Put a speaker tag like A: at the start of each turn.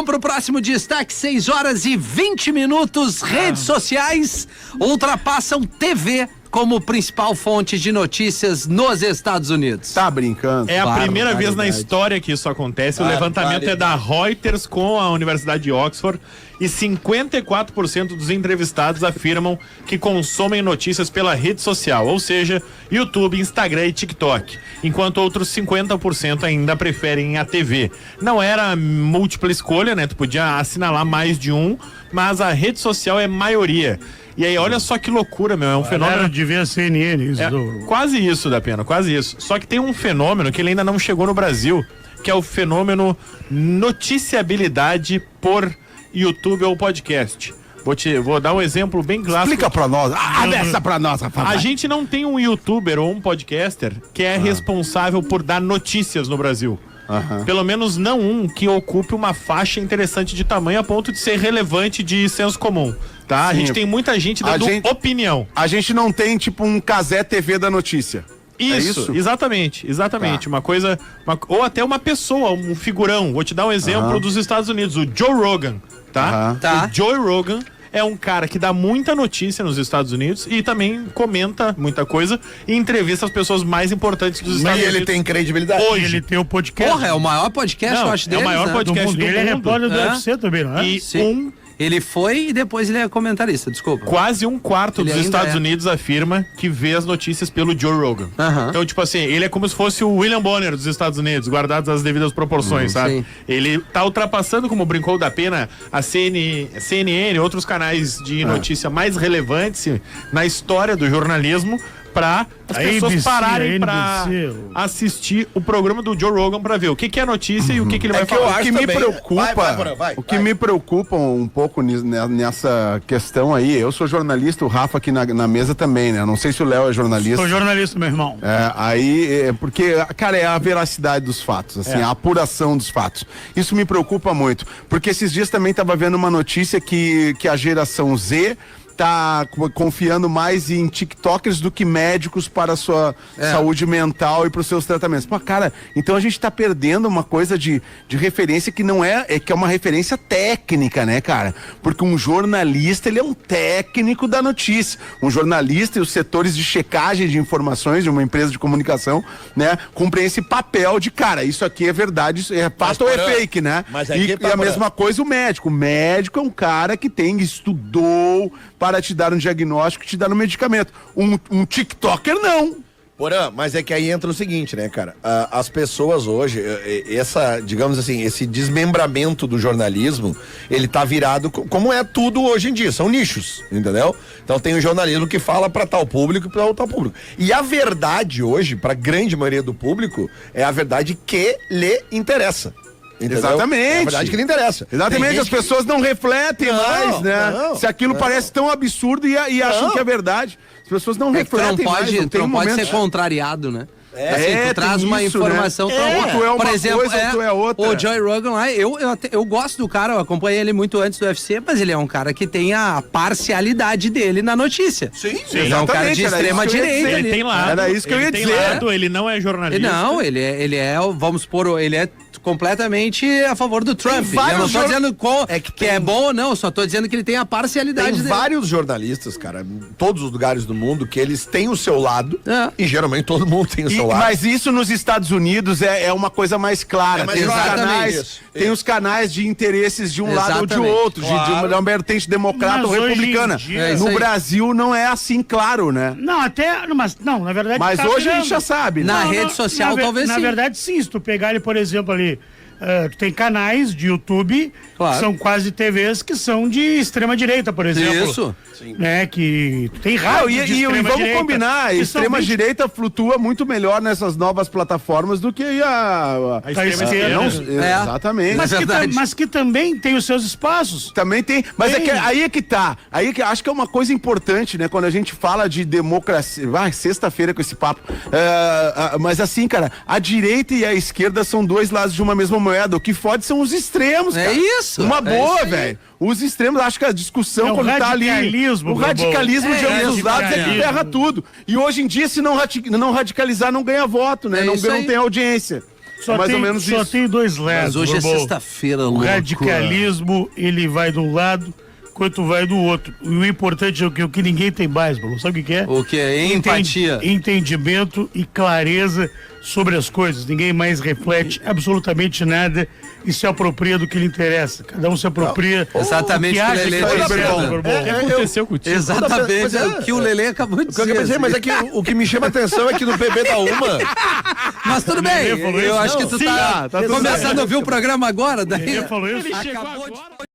A: Vamos pro próximo destaque, 6h20. Redes sociais ultrapassam TV como principal fonte de notícias nos Estados Unidos.
B: Tá brincando?
C: É a primeira vez na história que isso acontece. O levantamento é da Reuters com a Universidade de Oxford e 54% dos entrevistados afirmam que consomem notícias pela rede social, ou seja, YouTube, Instagram e TikTok, enquanto outros 50% ainda preferem a TV. Não era múltipla escolha, né? Tu podia assinalar mais de um, mas a rede social é maioria. E aí, olha só que loucura, meu, é um fenômeno...
D: Devia a CNN, isso.
C: Quase isso, da pena, quase isso. Só que tem um fenômeno que ele ainda não chegou no Brasil, que é o fenômeno noticiabilidade por YouTube ou podcast. Vou dar um exemplo bem clássico.
B: Explica pra nós, dessa pra nós, Rafael.
C: A gente não tem um youtuber ou um podcaster que é responsável por dar notícias no Brasil. Pelo menos não um que ocupe uma faixa interessante de tamanho a ponto de ser relevante de senso comum, tá? A gente tem muita gente dando opinião.
B: A gente não tem tipo um Cazé TV da notícia.
C: Isso, exatamente. Tá. Uma coisa, ou até uma pessoa, um figurão. Vou te dar um exemplo dos Estados Unidos, o Joe Rogan, tá? O Joe Rogan é um cara que dá muita notícia nos Estados Unidos e também comenta muita coisa e entrevista as pessoas mais importantes dos Estados Unidos.
E: E ele tem credibilidade.
D: Hoje ele tem o podcast.
A: Porra, é o maior podcast, eu acho, deles,
C: é o maior podcast do mundo.
D: Ele é repórter do UFC também, não é?
C: E
A: Ele foi e depois ele é comentarista, desculpa.
C: Quase um quarto
A: Ele
C: dos
A: ainda
C: Estados Unidos afirma que vê as notícias pelo Joe Rogan. Então, tipo assim, ele é como se fosse o William Bonner dos Estados Unidos, guardadas as devidas proporções, sabe?
A: Sim.
C: Ele tá ultrapassando, como brincou da pena, a CNN, outros canais de notícia mais relevantes na história do jornalismo, pra as pessoas pararem pra assistir o programa do Joe Rogan pra ver o que é notícia e o que ele vai falar.
B: O que me preocupa, me preocupa um pouco nessa questão aí, eu sou jornalista, o Rafa aqui na mesa também, né? Não sei se o Léo é jornalista.
D: Sou jornalista, meu irmão.
B: Porque, cara, é a veracidade dos fatos, assim, a apuração dos fatos. Isso me preocupa muito, porque esses dias também tava vendo uma notícia que a geração Z tá confiando mais em TikTokers do que médicos para a sua saúde mental e para os seus tratamentos. Pô, cara, então a gente tá perdendo uma coisa de referência que não que é uma referência técnica, né, cara? Porque um jornalista, ele é um técnico da notícia. Um jornalista e os setores de checagem de informações de uma empresa de comunicação, né, cumprem esse papel de, cara, isso aqui é verdade, isso é fato ou é fake, né? E a mesma coisa o médico. O médico é um cara que estudou para te dar um diagnóstico, te dar um medicamento. Um TikToker não.
E: Porã, mas é que aí entra o seguinte, né, cara? As pessoas hoje, digamos assim, esse desmembramento do jornalismo, ele tá virado, como é tudo hoje em dia, são nichos, entendeu? Então tem o jornalismo que fala para tal público e para tal público. E a verdade hoje, para grande maioria do público, é a verdade que lhe interessa. Entendeu?
B: Exatamente. É a
E: verdade que lhe interessa.
B: Exatamente, as pessoas não refletem mais, né? Se aquilo parece tão absurdo e acham que é verdade. As pessoas não refletem mais.
A: Não pode ser contrariado, né? Tu traz uma informação
B: ou tu é uma
A: por exemplo,
B: coisa ou tu é outra.
A: O Joe Rogan lá, eu gosto do cara, eu acompanhei ele muito antes do UFC, mas ele é um cara que tem a parcialidade dele na notícia.
E: Sim,
A: ele é um cara de extrema direita.
C: Ele tem lado.
B: Era isso que eu ia dizer.
C: Ele não é jornalista.
A: Não, ele é, vamos supor, ele é completamente a favor do Trump. Eu não tô dizendo que é bom ou não, eu só tô dizendo que ele tem a parcialidade
E: dele.
A: Tem
E: vários jornalistas, cara, em todos os lugares do mundo, que eles têm o seu lado, e geralmente todo mundo tem o seu lado.
B: Mas isso nos Estados Unidos é uma coisa mais clara. Tem os canais de interesses de um lado ou de outro, de uma vertente democrata ou republicana. No Brasil não é assim claro, né?
D: Não, na verdade...
B: Mas hoje a gente já sabe.
A: Na rede social talvez sim.
D: Na verdade sim, se tu pegar ele, por exemplo, ali, tu tem canais de YouTube, que são quase TVs que são de extrema direita, por exemplo.
A: Isso.
D: Né, que tem rádio de extrema
B: vamos
D: direita,
B: combinar, a extrema direita flutua muito melhor nessas novas plataformas do que a
D: esquerda.
B: Exatamente.
D: Mas que também tem os seus espaços.
B: Também tem, mas aí é que tá. Acho que é uma coisa importante, né, quando a gente fala de democracia. Sexta-feira com esse papo. Mas assim, cara, a direita e a esquerda são dois lados de uma mesma moeda. O que fode são os extremos, cara.
A: É isso.
B: Uma boa, velho. Os extremos, acho que a discussão quando tá ali. O radicalismo de ambos os lados é que ferra tudo. E hoje em dia, se não radicalizar, não ganha voto, né? Não tem audiência.
D: Só
B: mais
D: tem,
B: ou menos
D: só
B: isso.
D: tem dois lados.
A: Mas hoje é
D: Borbô.
A: sexta-feira,
D: O
A: louco.
D: radicalismo, ele vai de um lado, quanto vai do outro. E o importante é o que ninguém tem mais, Bruno. Sabe o que é?
A: O que é? Empatia.
D: Entendimento e clareza sobre as coisas. Ninguém mais reflete absolutamente nada e se apropria do que lhe interessa. Cada um se apropria.
A: Exatamente o que o Lelê
D: que
A: disse,
D: tá certo,
A: né?
D: Borbô.
C: O que aconteceu contigo?
A: Exatamente,
E: Mas é-
A: o que o Lelê acabou de dizer.
E: Mas é que o que me chama a atenção é que no PB da Uma,
A: Mas tudo bem,
D: Lelê falou
A: eu
D: isso?
A: acho que tu
B: Sim,
A: tá
B: tá tudo
A: começando a ouvir o programa agora, daí
D: Ele falou isso?
C: Ele chegou
A: acabou
C: agora.
A: de